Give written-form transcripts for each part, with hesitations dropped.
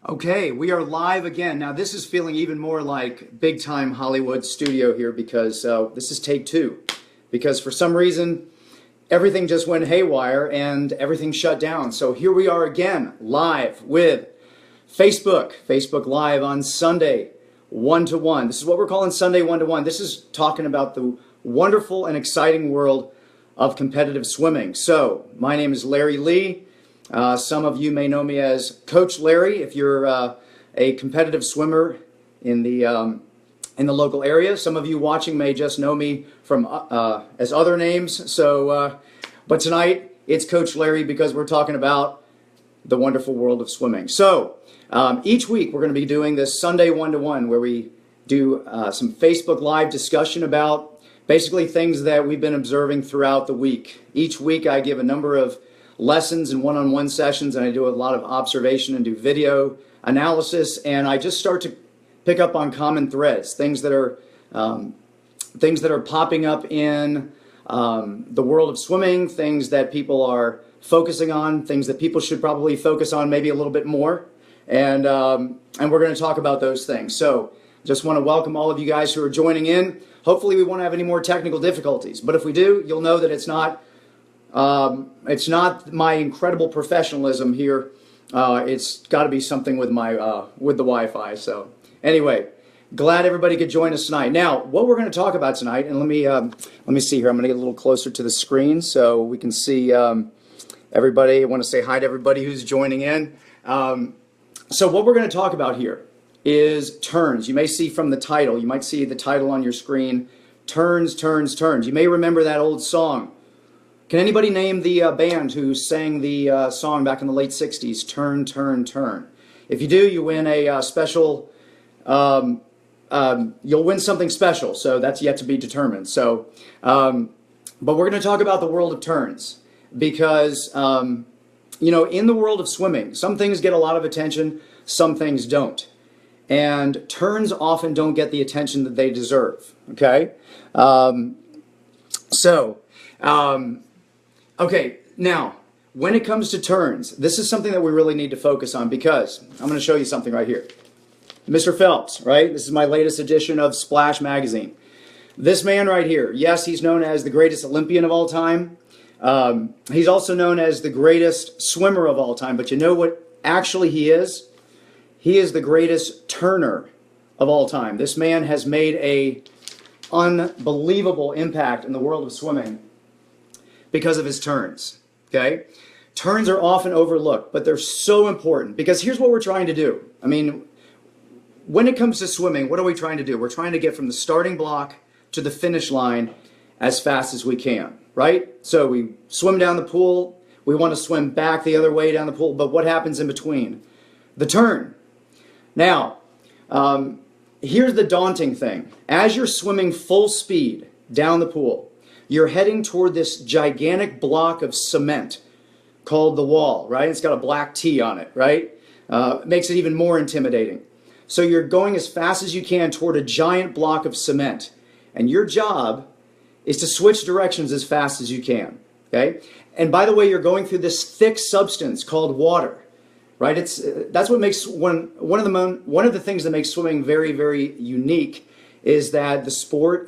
Okay, we are live again. Now, this is feeling even more like big time Hollywood studio here because this is take two. Because for some reason, everything just went haywire and everything shut down. So here we are again, live with Facebook Live on Sunday, 1-to-1. This is what we're calling Sunday 1-to-1. This is talking about the wonderful and exciting world of competitive swimming. So, my name is Larry Lee. Some of you may know me as Coach Larry if you're a competitive swimmer in the local area. Some of you watching may just know me from as other names. So, but tonight it's Coach Larry because we're talking about the wonderful world of swimming. So each week we're going to be doing this Sunday 1-to-1 where we do some Facebook Live discussion about basically things that we've been observing throughout the week. Each week I give a number of lessons and one-on-one sessions, and I do a lot of observation and do video analysis, and I just start to pick up on common threads, things that are popping up in the world of swimming, things that people are focusing on, things that people should probably focus on maybe a little bit more, and we're going to talk about those things. So just want to welcome all of you guys who are joining in. Hopefully we won't have any more technical difficulties, but if we do, you'll know that it's not my incredible professionalism here. It's got to be something with my with the Wi-Fi. So anyway, glad everybody could join us tonight. Now, what we're going to talk about tonight, and let me see here. I'm going to get a little closer to the screen so we can see everybody. I want to say hi to everybody who's joining in. So what we're going to talk about here is turns. You may see from the title. You might see the title on your screen. Turns, turns, turns. You may remember that old song. Can anybody name the band who sang the song back in the late 60s, Turn, Turn, Turn? If you do, you win a special, you'll win something special, so that's yet to be determined. So, but we're going to talk about the world of turns because, you know, in the world of swimming, some things get a lot of attention, some things don't. And turns often don't get the attention that they deserve, okay? Okay, now, when it comes to turns, this is something that we really need to focus on because I'm going to show you something right here. Mr. Phelps, right? This is my latest edition of Splash Magazine. This man right here, yes, he's known as the greatest Olympian of all time. He's also known as the greatest swimmer of all time, but you know what actually he is? He is the greatest turner of all time. This man has made an unbelievable impact in the world of swimming because of his turns, okay? Turns are often overlooked, but they're so important because here's what we're trying to do. I mean, when it comes to swimming, what are we trying to do? We're trying to get from the starting block to the finish line as fast as we can, right? So we swim down the pool, we want to swim back the other way down the pool, but what happens in between? The turn. Now, here's the daunting thing. As you're swimming full speed down the pool, you're heading toward this gigantic block of cement called the wall, right? It's got a black T on it, right? It makes it even more intimidating. So you're going as fast as you can toward a giant block of cement. And your job is to switch directions as fast as you can, okay? And by the way, you're going through this thick substance called water. Right? That's what makes one of the things that makes swimming very, very unique is that the sport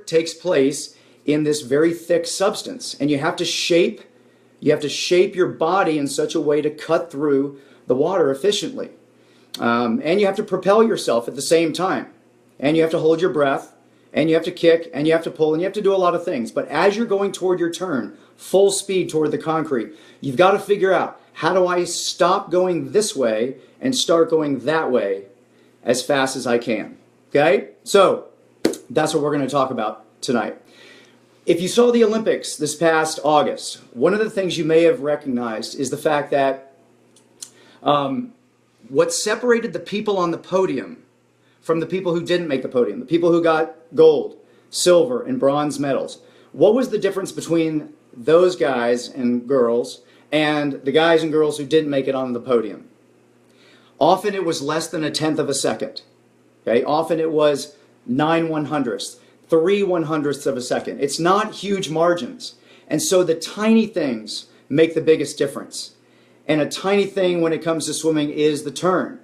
takes place in this very thick substance, and you have to shape your body in such a way to cut through the water efficiently, and you have to propel yourself at the same time, and you have to hold your breath, and you have to kick, and you have to pull, and you have to do a lot of things. But as you're going toward your turn, full speed toward the concrete, you've got to figure out, how do I stop going this way and start going that way as fast as I can? Okay? So, that's what we're going to talk about tonight. If you saw the Olympics this past August, one of the things you may have recognized is the fact that what separated the people on the podium from the people who didn't make the podium, the people who got gold, silver, and bronze medals. What was the difference between those guys and girls and the guys and girls who didn't make it on the podium? Often it was less than 1/10 of a second. Okay? Often it was 9/100ths, 3/100ths of a second. It's not huge margins. And so the tiny things make the biggest difference. And a tiny thing when it comes to swimming is the turn.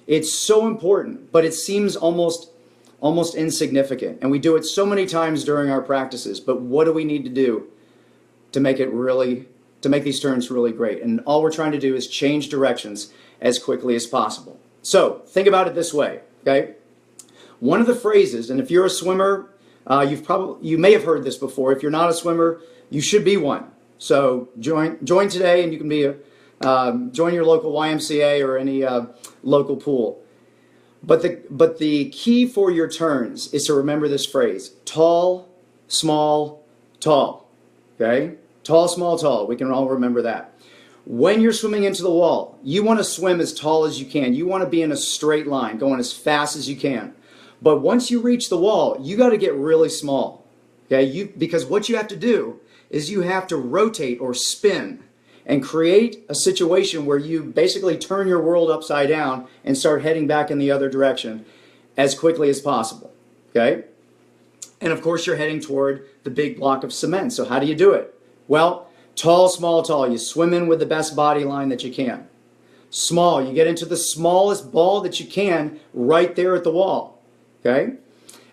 It's so important, but it seems almost insignificant. And we do it so many times during our practices. But what do we need to do to make these turns really great? And all we're trying to do is change directions as quickly as possible. So think about it this way, okay? One of the phrases, and if you're a swimmer, you may have heard this before. If you're not a swimmer, you should be one. So join today, and you can be join your local YMCA or any local pool. But the key for your turns is to remember this phrase: tall, small, tall. Okay? Tall, small, tall. We can all remember that. When you're swimming into the wall, you want to swim as tall as you can. You want to be in a straight line, going as fast as you can. But once you reach the wall, you got to get really small. Okay? Because what you have to do is you have to rotate or spin and create a situation where you basically turn your world upside down and start heading back in the other direction as quickly as possible. Okay? And of course, you're heading toward the big block of cement. So how do you do it? Well, tall, small, tall. You swim in with the best body line that you can. Small, you get into the smallest ball that you can right there at the wall. Okay?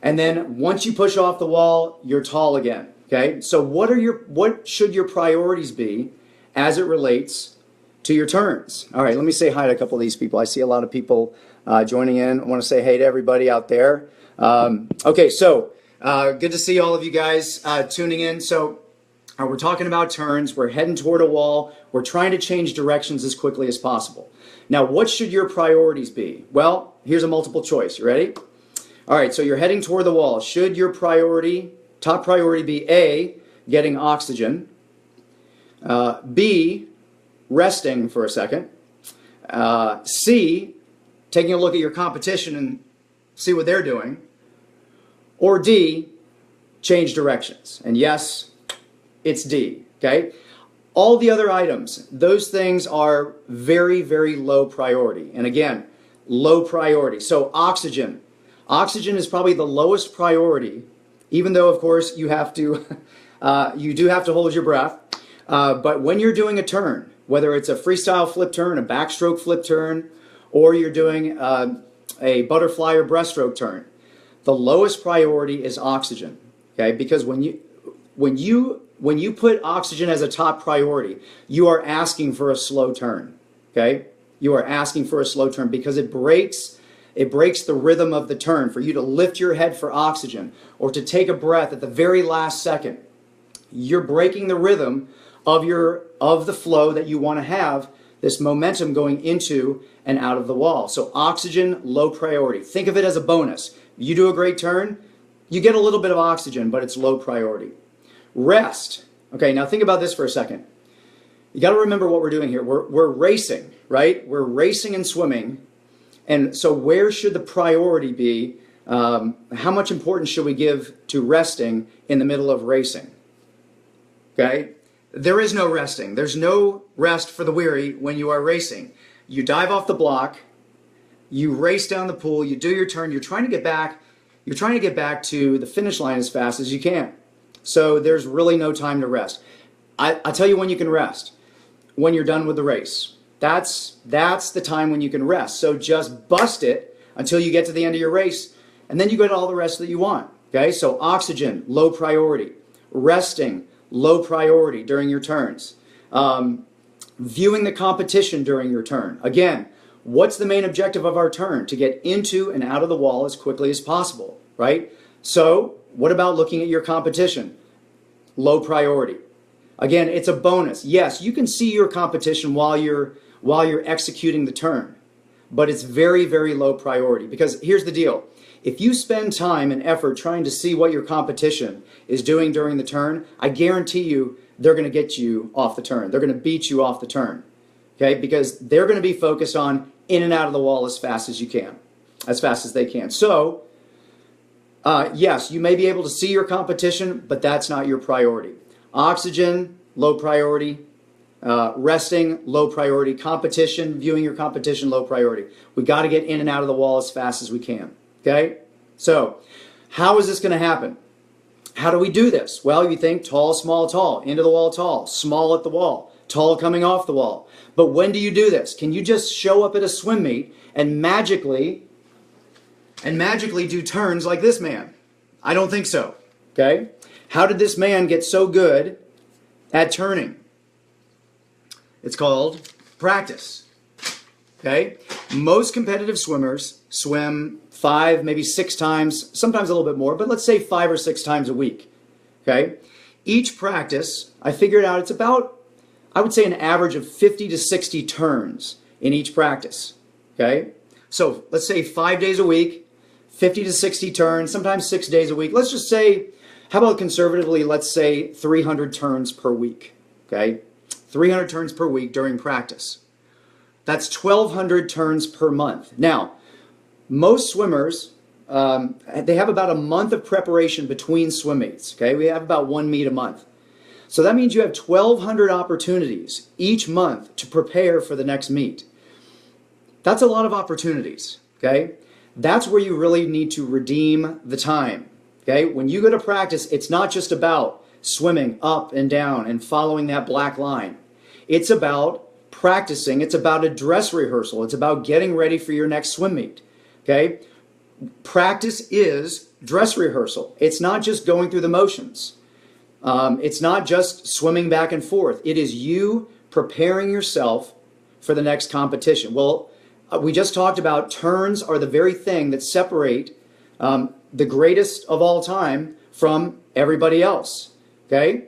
And then once you push off the wall, you're tall again. Okay? So what should your priorities be as it relates to your turns? All right, let me say hi to a couple of these people. I see a lot of people joining in. I want to say hey to everybody out there. Okay, so good to see all of you guys tuning in. So we're talking about turns. We're heading toward a wall. We're trying to change directions as quickly as possible. Now, what should your priorities be? Well, here's a multiple choice. You ready? All right, so you're heading toward the wall. Should your top priority be A, getting oxygen, B, resting for a second, C, taking a look at your competition and see what they're doing, or D, change directions? And yes, it's D, okay? All the other items, those things are very, very low priority. And again, low priority. So oxygen. Oxygen is probably the lowest priority, even though, of course, you have to, you do have to hold your breath. But when you're doing a turn, whether it's a freestyle flip turn, a backstroke flip turn, or you're doing a butterfly or breaststroke turn, the lowest priority is oxygen. Okay, because when you put oxygen as a top priority, you are asking for a slow turn. Okay, you are asking for a slow turn because it breaks the rhythm of the turn. For you to lift your head for oxygen or to take a breath at the very last second, you're breaking the rhythm of the flow that you want to have, this momentum going into and out of the wall. So oxygen, low priority. Think of it as a bonus. You do a great turn, you get a little bit of oxygen, but it's low priority. Rest. Okay, now think about this for a second. You got to remember what we're doing here. We're racing, right? We're racing and swimming. And so where should the priority be? How much importance should we give to resting in the middle of racing? Okay? There is no resting. There's no rest for the weary when you are racing. You dive off the block, you race down the pool, you do your turn, you're trying to get back to the finish line as fast as you can. So there's really no time to rest. I'll tell you when you can rest. When you're done with the race. That's the time when you can rest. So just bust it until you get to the end of your race, and then you get all the rest that you want. Okay? So oxygen, low priority. Resting, low priority during your turns. Viewing the competition during your turn. Again, what's the main objective of our turn? To get into and out of the wall as quickly as possible, right? So what about looking at your competition? Low priority. Again, it's a bonus. Yes, you can see your competition while you're executing the turn, but it's very, very low priority. Because here's the deal. If you spend time and effort trying to see what your competition is doing during the turn, I guarantee you they're going to get you off the turn. They're going to beat you off the turn. Okay? Because they're going to be focused on in and out of the wall as fast as you can, as fast as they can. So, yes, you may be able to see your competition, but that's not your priority. Oxygen, low priority. Resting, low priority. Competition, viewing your competition, low priority. We got to get in and out of the wall as fast as we can. Okay? So, how is this going to happen? How do we do this? Well, you think tall, small, tall. Into the wall, tall. Small at the wall. tall coming off the wall. But when do you do this? Can you just show up at a swim meet and magically do turns like this man? I don't think so. Okay? How did this man get so good at turning? It's called practice. Okay? Most competitive swimmers swim 5, maybe 6 times, sometimes a little bit more, but let's say 5 or 6 times a week. Okay? Each practice, I figured out it's about, I would say, an average of 50 to 60 turns in each practice. Okay? So let's say 5 days a week, 50 to 60 turns, sometimes 6 days a week. Let's just say, how about conservatively, let's say 300 turns per week. Okay? 300 turns per week during practice. That's 1,200 turns per month. Now, most swimmers, they have about a month of preparation between swim meets. Okay? We have about 1 meet a month. So that means you have 1,200 opportunities each month to prepare for the next meet. That's a lot of opportunities. Okay? That's where you really need to redeem the time. Okay? When you go to practice, it's not just about swimming up and down and following that black line. It's about practicing. It's about a dress rehearsal. It's about getting ready for your next swim meet. Okay? Practice is dress rehearsal. It's not just going through the motions. It's not just swimming back and forth. It is you preparing yourself for the next competition. Well, we just talked about turns are the very thing that separate the greatest of all time from everybody else. Okay?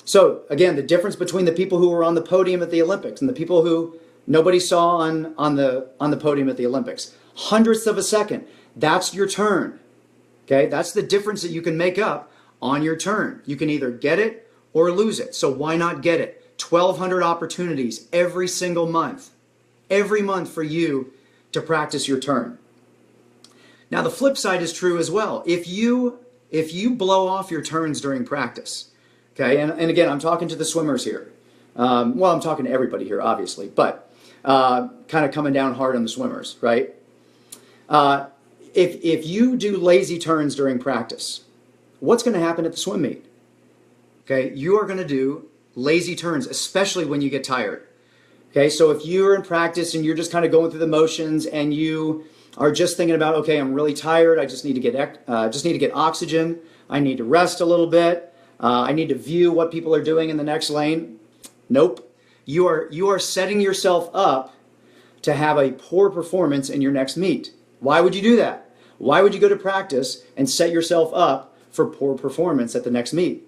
So, again, the difference between the people who were on the podium at the Olympics and the people who nobody saw on the podium at the Olympics. Hundredths of a second. That's your turn. Okay? That's the difference that you can make up on your turn. You can either get it or lose it. So why not get it? 1,200 opportunities every single month. Every month for you to practice your turn. Now the flip side is true as well. If you blow off your turns during practice, okay, and again, I'm talking to the swimmers here. Well, I'm talking to everybody here, obviously, but kind of coming down hard on the swimmers, right? If you do lazy turns during practice, what's going to happen at the swim meet? Okay, you are going to do lazy turns, especially when you get tired. Okay, so if you're in practice and you're just kind of going through the motions and you are just thinking about, okay, I'm really tired, I just need to get oxygen, I need to rest a little bit, I need to view what people are doing in the next lane. Nope. You are setting yourself up to have a poor performance in your next meet. Why would you do that? Why would you go to practice and set yourself up for poor performance at the next meet?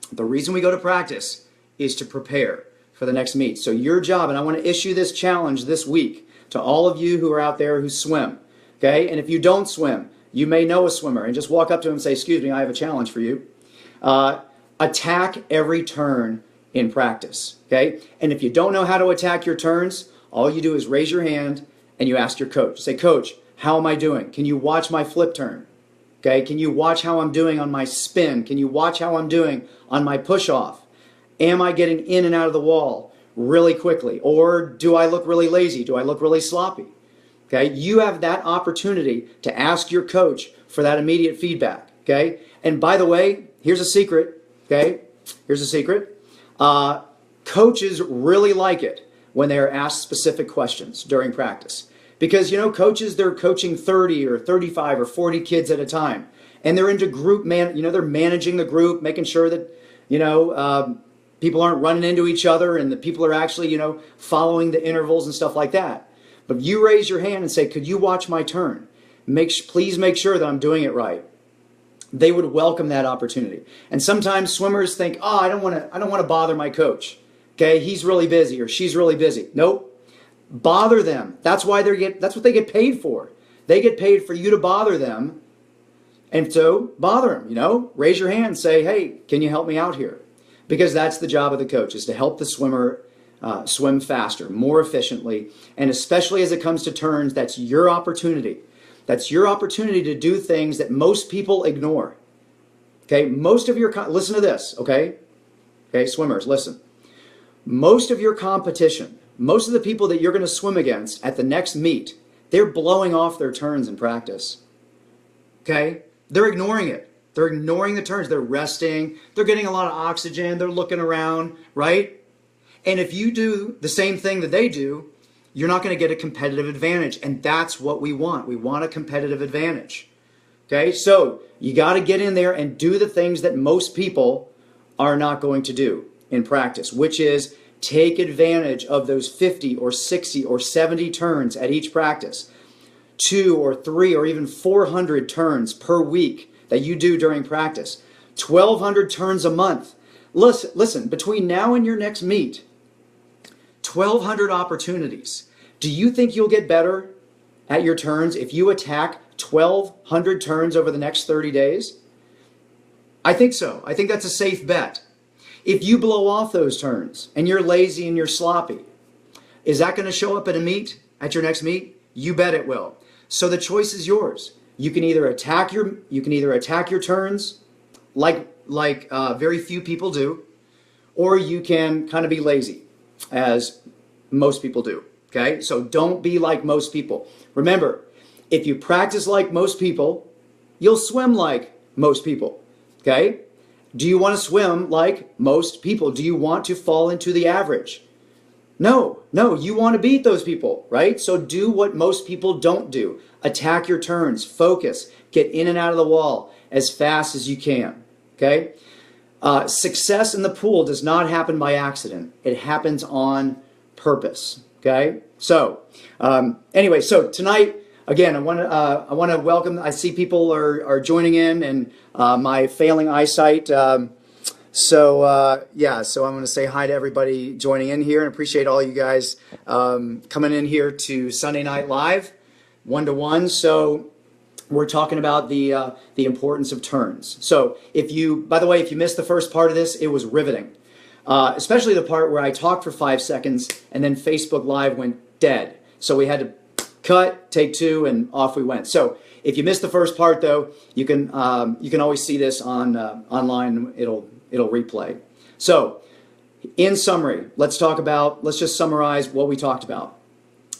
The reason we go to practice is to prepare for the next meet. So your job, and I want to issue this challenge this week to all of you who are out there who swim, okay? And if you don't swim, you may know a swimmer, and just walk up to him and say, excuse me, I have a challenge for you. Attack every turn in practice, okay? And if you don't know how to attack your turns, all you do is raise your hand and you ask your coach. Say, Coach, how am I doing? Can you watch my flip turn? Okay, can you watch how I'm doing on my spin? Can you watch how I'm doing on my push-off? Am I getting in and out of the wall really quickly? Or do I look really lazy? Do I look really sloppy? Okay, you have that opportunity to ask your coach for that immediate feedback. Okay, and by the way, here's a secret. Okay, here's a secret. Coaches really like it when they are asked specific questions during practice. Because, you know, coaches, they're coaching 30 or 35 or 40 kids at a time. And they're into group, they're managing the group, making sure that, people aren't running into each other and that people are actually, following the intervals and stuff like that. But if you raise your hand and say, could you watch my turn? Please make sure that I'm doing it right. They would welcome that opportunity. And sometimes swimmers think, oh, I don't want to bother my coach. Okay, he's really busy or she's really busy. Nope. Bother them. That's what they get paid for. They get paid for you to bother them. And so bother them, raise your hand and say, hey, can you help me out here? Because that's the job of the coach, is to help the swimmer swim faster, more efficiently. And especially as it comes to turns, that's your opportunity. That's your opportunity to do things that most people ignore. Okay, listen to this, okay? Okay, swimmers, listen. Most of your competition, most of the people that you're going to swim against at the next meet, they're blowing off their turns in practice. Okay? They're ignoring it. They're ignoring the turns. They're resting. They're getting a lot of oxygen. They're looking around, right? And if you do the same thing that they do, you're not going to get a competitive advantage. And that's what we want. We want a competitive advantage. Okay, so you got to get in there and do the things that most people are not going to do in practice, which is take advantage of those 50 or 60 or 70 turns at each practice, 2 or 3 or even 400 turns per week that you do during practice, 1,200 turns a month. Listen, between now and your next meet, 1,200 opportunities. Do you think you'll get better at your turns if you attack 1,200 turns over the next 30 days? I think so. I think that's a safe bet. If you blow off those turns and you're lazy and you're sloppy, is that going to show up at a meet, at your next meet? You bet it will. So the choice is yours. You can either attack your turns like very few people do, or you can kind of be lazy, as most people do. Okay? So don't be like most people. Remember, if you practice like most people, you'll swim like most people. Okay? Do you want to swim like most people? Do you want to fall into the average? No, you want to beat those people, right? So do what most people don't do. Attack your turns, focus, get in and out of the wall as fast as you can, okay? Success in the pool does not happen by accident. It happens on purpose, okay? So, anyway, so tonight, again, I want to welcome. I see people are joining in, and my failing eyesight. So I'm going to say hi to everybody joining in here, and appreciate all you guys coming in here to Sunday Night Live, 1-to-1. So we're talking about the importance of turns. So by the way, if you missed the first part of this, it was riveting, especially the part where I talked for 5 seconds and then Facebook Live went dead. So we had to cut, take 2, and off we went. So if you missed the first part, though, you can always see this on online. It'll replay. So, in summary, let's just summarize what we talked about.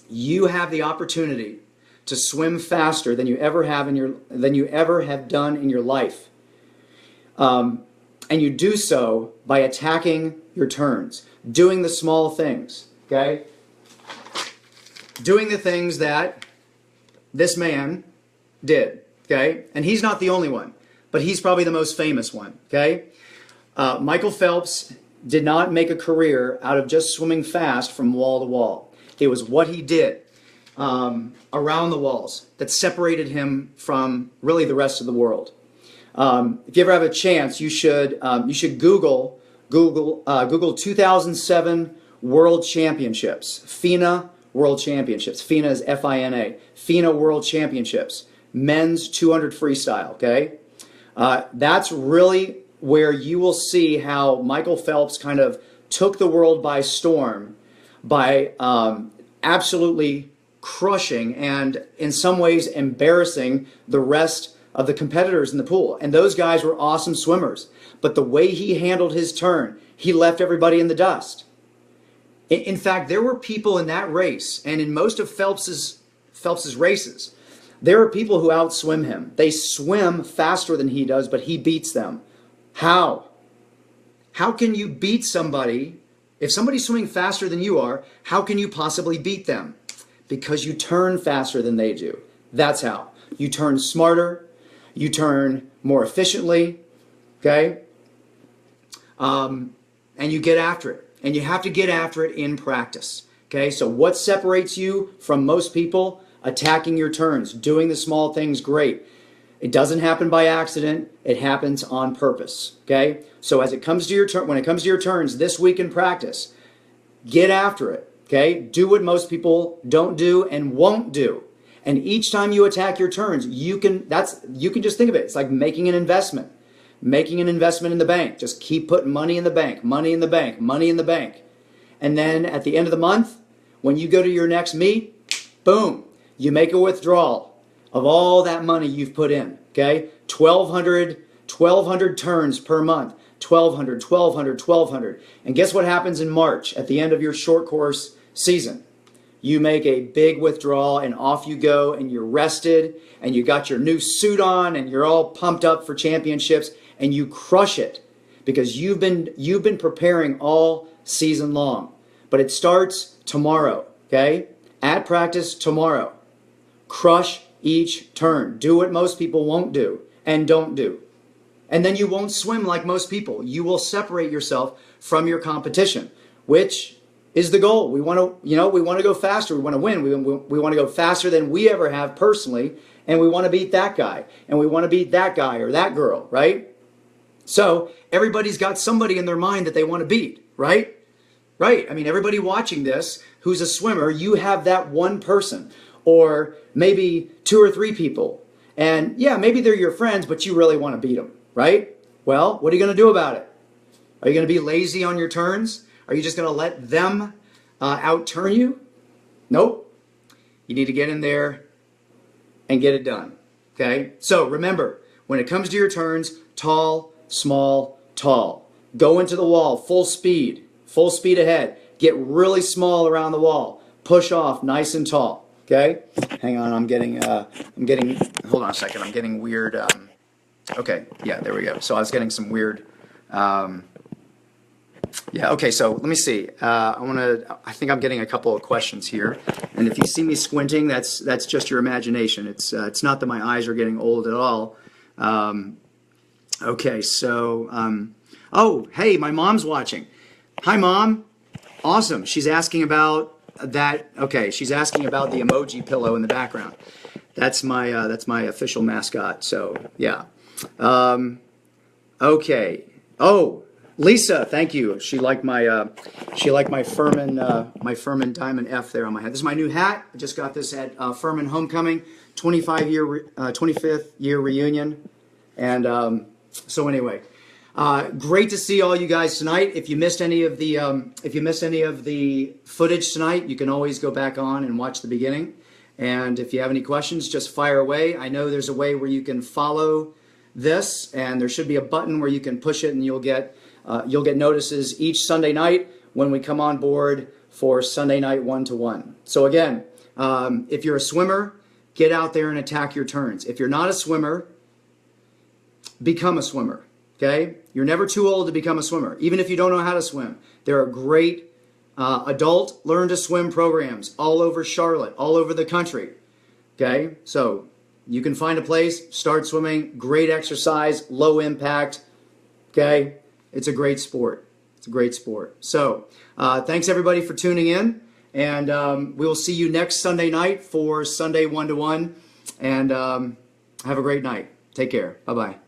You have the opportunity to swim faster than you ever have done in your life, and you do so by attacking your turns, doing the small things. Okay. Doing the things that this man did, okay? And he's not the only one, but he's probably the most famous one, okay? Michael Phelps did not make a career out of just swimming fast from wall to wall. It was what he did around the walls that separated him from really the rest of the world. If you ever have a chance, you should Google 2007 World Championships, FINA World Championships. FINA is F-I-N-A. FINA World Championships. Men's 200 freestyle, okay? That's really where you will see how Michael Phelps kind of took the world by storm by absolutely crushing and in some ways embarrassing the rest of the competitors in the pool. And those guys were awesome swimmers. But the way he handled his turn, he left everybody in the dust. In fact, there were people in that race, and in most of Phelps's races, there are people who outswim him. They swim faster than he does, but he beats them. How? How can you beat somebody? If somebody's swimming faster than you are, how can you possibly beat them? Because you turn faster than they do. That's how. You turn smarter. You turn more efficiently. Okay? And you get after it. And you have to get after it in practice. Okay, so what separates you from most people? Attacking your turns, doing the small things great. It doesn't happen by accident. It happens on purpose. Okay, so when it comes to your turns this week in practice, get after it. Okay, do what most people don't do and won't do. And each time you attack your turns, you can just think of it. It's like making an investment. Making an investment in the bank. Just keep putting money in the bank, money in the bank, money in the bank. And then at the end of the month, when you go to your next meet, boom, you make a withdrawal of all that money you've put in. Okay? 1,200 turns per month. 1,200. And guess what happens in March at the end of your short course season? You make a big withdrawal and off you go, and you're rested and you got your new suit on and you're all pumped up for championships and you crush it because you've been preparing all season long. But it starts tomorrow, okay? At practice tomorrow. Crush each turn. Do what most people won't do and don't do. And then you won't swim like most people. You will separate yourself from your competition, which is the goal. We want to, we want to go faster. We want to win. We want to go faster than we ever have personally, and we want to beat that guy, and we want to beat that guy or that girl, right? So everybody's got somebody in their mind that they want to beat, right? Right. I mean, everybody watching this who's a swimmer, you have that one person, or maybe 2 or 3 people, and yeah, maybe they're your friends, but you really want to beat them, right? Well, what are you going to do about it? Are you going to be lazy on your turns? Are you just going to let them out-turn you? Nope. You need to get in there and get it done. Okay? So remember, when it comes to your turns, tall, small, tall. Go into the wall, full speed ahead. Get really small around the wall. Push off, nice and tall. Okay? Hang on, I'm getting, hold on a second, I'm getting weird, okay, yeah, there we go. So I was getting some weird, yeah, okay, so let me see. I think I'm getting a couple of questions here. And if you see me squinting, that's just your imagination. It's not that my eyes are getting old at all. Okay, so, oh, hey, my mom's watching. Hi, Mom. Awesome. She's asking about that. Okay, she's asking about the emoji pillow in the background. That's my official mascot, so, yeah. Okay. Oh, Lisa, thank you. She liked my Furman Diamond F there on my head. This is my new hat. I just got this at Furman Homecoming, 25th year reunion, and so anyway, great to see all you guys tonight. If you missed any of the footage tonight, you can always go back on and watch the beginning. And if you have any questions, just fire away. I know there's a way where you can follow this, and there should be a button where you can push it, and you'll get notices each Sunday night when we come on board for Sunday night 1-to-1. So again, if you're a swimmer, get out there and attack your turns. If you're not a swimmer, become a swimmer. Okay? You're never too old to become a swimmer, even if you don't know how to swim. There are great adult learn to swim programs all over Charlotte, all over the country. Okay? So you can find a place, start swimming, great exercise, low impact. Okay? It's a great sport. It's a great sport. So thanks everybody for tuning in, and we will see you next Sunday night for Sunday 1-to-1, and have a great night. Take care. Bye-bye.